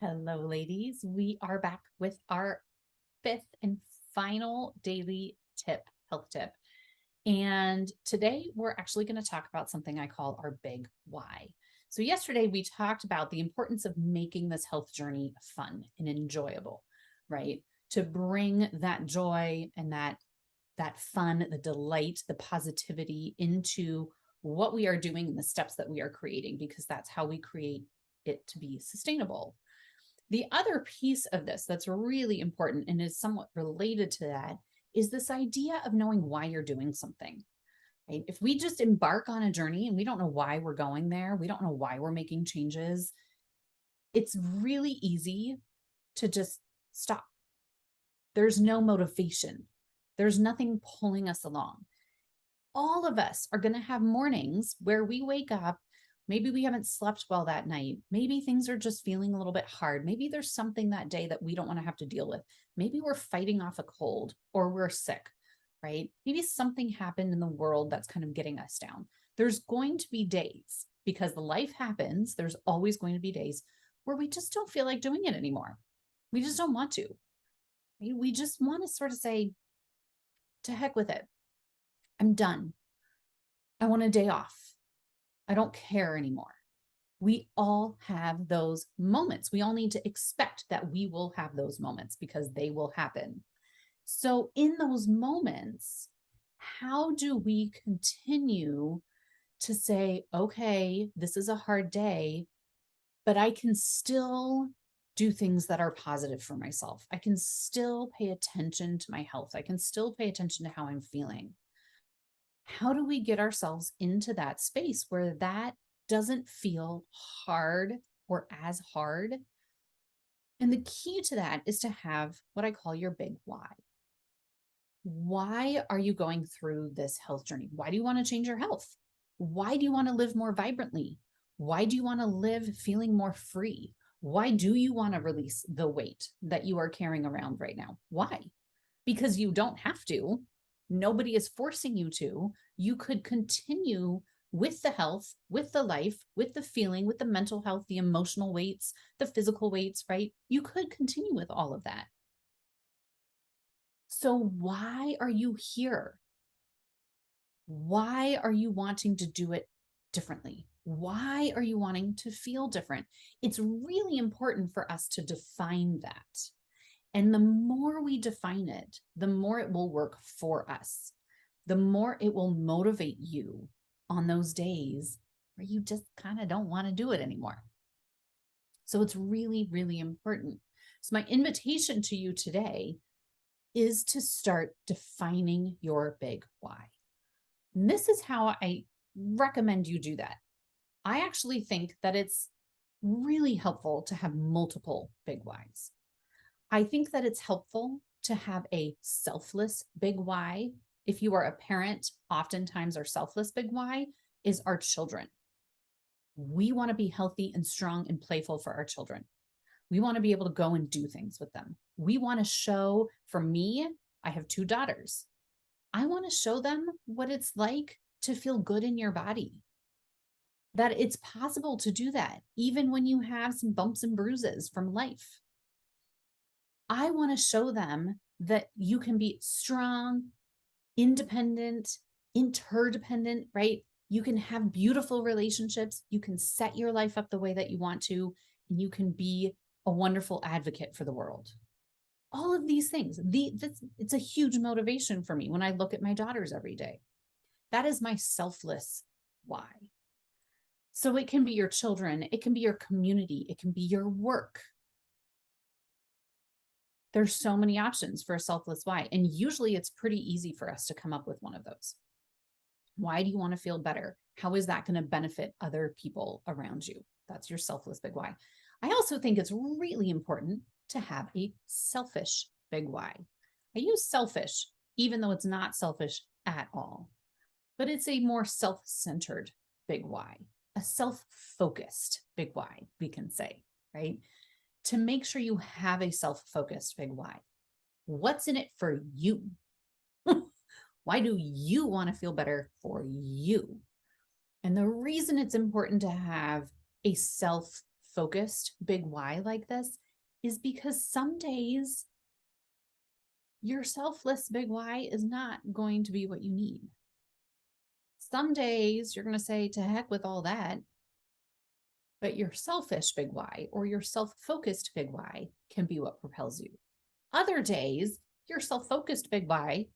Hello, ladies. We are back with our fifth and final daily tip, health tip. And today we're actually going to talk about something I call our big why. So, yesterday we talked about the importance of making this health journey fun and enjoyable, right? To bring that joy and that fun, the delight, the positivity into what we are doing and the steps that we are creating, because that's how we create it to be sustainable. The other piece of this that's really important and is somewhat related to that is this idea of knowing why you're doing something. Right? If we just embark on a journey and we don't know why we're going there, we don't know why we're making changes, it's really easy to just stop. There's no motivation, there's nothing pulling us along. All of us are going to have mornings where we wake up. Maybe we haven't slept well that night. Maybe things are just feeling a little bit hard. Maybe there's something that day that we don't want to have to deal with. Maybe we're fighting off a cold or we're sick, right? Maybe something happened in the world that's kind of getting us down. There's going to be days, because the life happens, there's always going to be days where we just don't feel like doing it anymore. We just don't want to. We just want to sort of say, to heck with it. I'm done. I want a day off. I don't care anymore. We all have those moments. We all need to expect that we will have those moments because they will happen. So, in those moments, how do we continue to say, okay, this is a hard day, but I can still do things that are positive for myself? I can still pay attention to my health. I can still pay attention to how I'm feeling. How do we get ourselves into that space where that doesn't feel hard or as hard? And the key to that is to have what I call your big why. Why are you going through this health journey? Why do you want to change your health? Why do you want to live more vibrantly? Why do you want to live feeling more free? Why do you want to release the weight that you are carrying around right now? Why? Because you don't have to. Nobody is forcing you to. You could continue with the health, with the life, with the feeling, with the mental health, the emotional weights, the physical weights, right? You could continue with all of that. So, why are you here? Why are you wanting to do it differently? Why are you wanting to feel different? It's really important for us to define that. And the more we define it, the more it will work for us, the more it will motivate you on those days where you just kind of don't want to do it anymore. So it's really, really important. So my invitation to you today is to start defining your big why. And this is how I recommend you do that. I actually think that it's really helpful to have multiple big whys. I think that it's helpful to have a selfless big why. If you are a parent, oftentimes our selfless big why is our children. We want to be healthy and strong and playful for our children. We want to be able to go and do things with them. We want to show, for me, I have 2 daughters. I want to show them what it's like to feel good in your body, that it's possible to do that, even when you have some bumps and bruises from life. I want to show them that you can be strong, independent, interdependent, right? You can have beautiful relationships. You can set your life up the way that you want to, and you can be a wonderful advocate for the world. All of these things, it's a huge motivation for me when I look at my daughters every day. That is my selfless why. So it can be your children, it can be your community, it can be your work. There's so many options for a selfless why. And usually it's pretty easy for us to come up with one of those. Why do you want to feel better? How is that going to benefit other people around you? That's your selfless big why. I also think it's really important to have a selfish big why. I use selfish, even though it's not selfish at all, but it's a more self-centered big why, a self-focused big why, we can say, right? To make sure you have a self-focused big why. What's in it for you? Why do you want to feel better for you? And the reason it's important to have a self focused big why like this is because some days your selfless big why is not going to be what you need. Some days you're going to say, to heck with all that. But your selfish big why or your self-focused big why can be what propels you. Other days, your self-focused big why,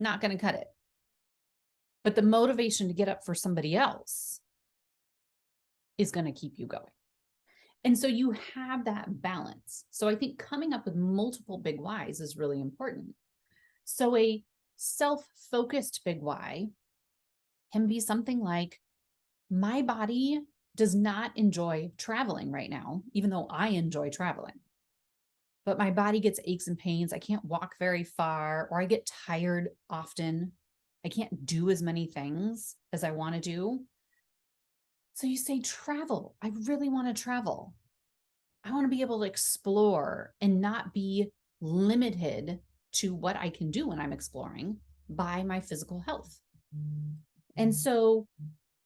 not going to cut it. But the motivation to get up for somebody else is going to keep you going. And so you have that balance. So I think coming up with multiple big whys is really important. So a self-focused big why can be something like, my body does not enjoy traveling right now, even though I enjoy traveling. But my body gets aches and pains. I can't walk very far, or I get tired often. I can't do as many things as I want to do. So you say, travel. I really want to travel. I want to be able to explore and not be limited to what I can do when I'm exploring by my physical health. And so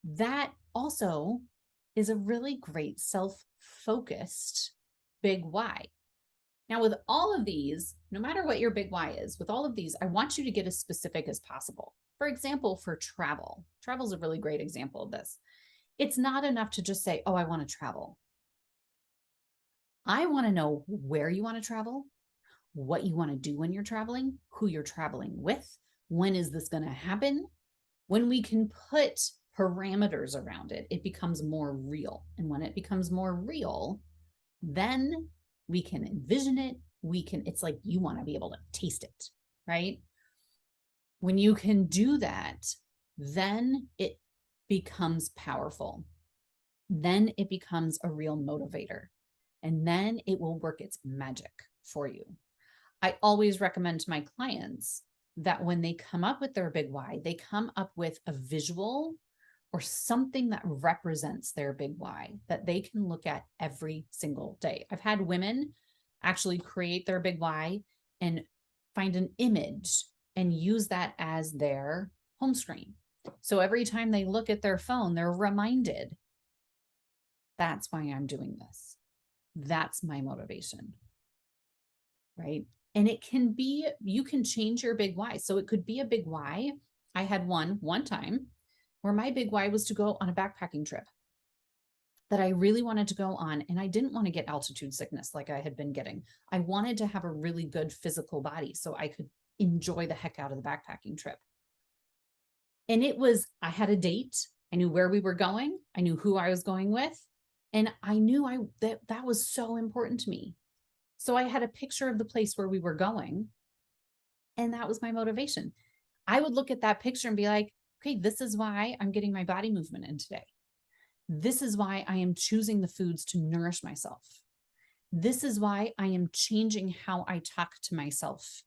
that also is a really great self-focused big why. Now, with all of these, no matter what your big why is, with all of these, I want you to get as specific as possible. For example, for travel is a really great example of this. It's not enough to just say, oh, I want to travel. I want to know where you want to travel, what you want to do when you're traveling, who you're traveling with, when is this going to happen? When we can put parameters around it, it becomes more real. And when it becomes more real, then we can envision it. It's like you want to be able to taste it, right? When you can do that, then it becomes powerful. Then it becomes a real motivator. And then it will work its magic for you. I always recommend to my clients that when they come up with their big why, they come up with a visual or something that represents their big why that they can look at every single day. I've had women actually create their big why and find an image and use that as their home screen. So every time they look at their phone, they're reminded, that's why I'm doing this. That's my motivation, right? And it can be, you can change your big why. So it could be a big why. I had one time where my big why was to go on a backpacking trip that I really wanted to go on. And I didn't want to get altitude sickness like I had been getting. I wanted to have a really good physical body so I could enjoy the heck out of the backpacking trip. And it was, I had a date. I knew where we were going. I knew who I was going with. And I knew that was so important to me. So I had a picture of the place where we were going. And that was my motivation. I would look at that picture and be like, okay, this is why I'm getting my body movement in today. This is why I am choosing the foods to nourish myself. This is why I am changing how I talk to myself.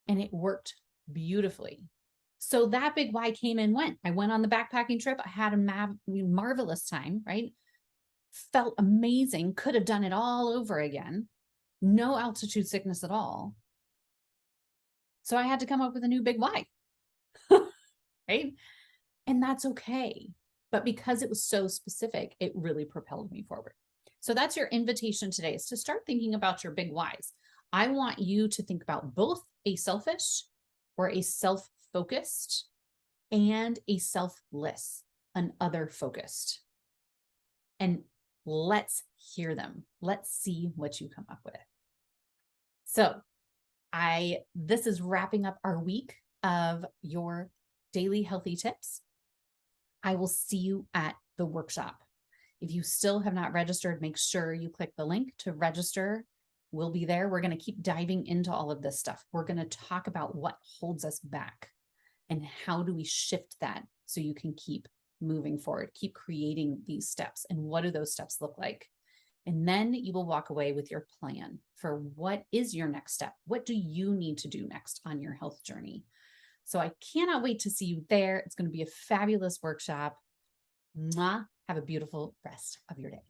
And it worked beautifully. So that big why came and went. I went on the backpacking trip. I had a marvelous time, right? Felt amazing. Could have done it all over again. No altitude sickness at all. So I had to come up with a new big why, right? And that's okay. But because it was so specific, it really propelled me forward. So that's your invitation today, is to start thinking about your big whys. I want you to think about both a selfish or a self-focused and a selfless, an other focused. And let's hear them. Let's see what you come up with. So this is wrapping up our week of your daily healthy tips. I will see you at the workshop. If you still have not registered, make sure you click the link to register. We'll be there. We're going to keep diving into all of this stuff. We're going to talk about what holds us back and how do we shift that so you can keep moving forward, keep creating these steps. And what do those steps look like? And then you will walk away with your plan for what is your next step. What do you need to do next on your health journey? So I cannot wait to see you there. It's going to be a fabulous workshop. Mwah. Have a beautiful rest of your day.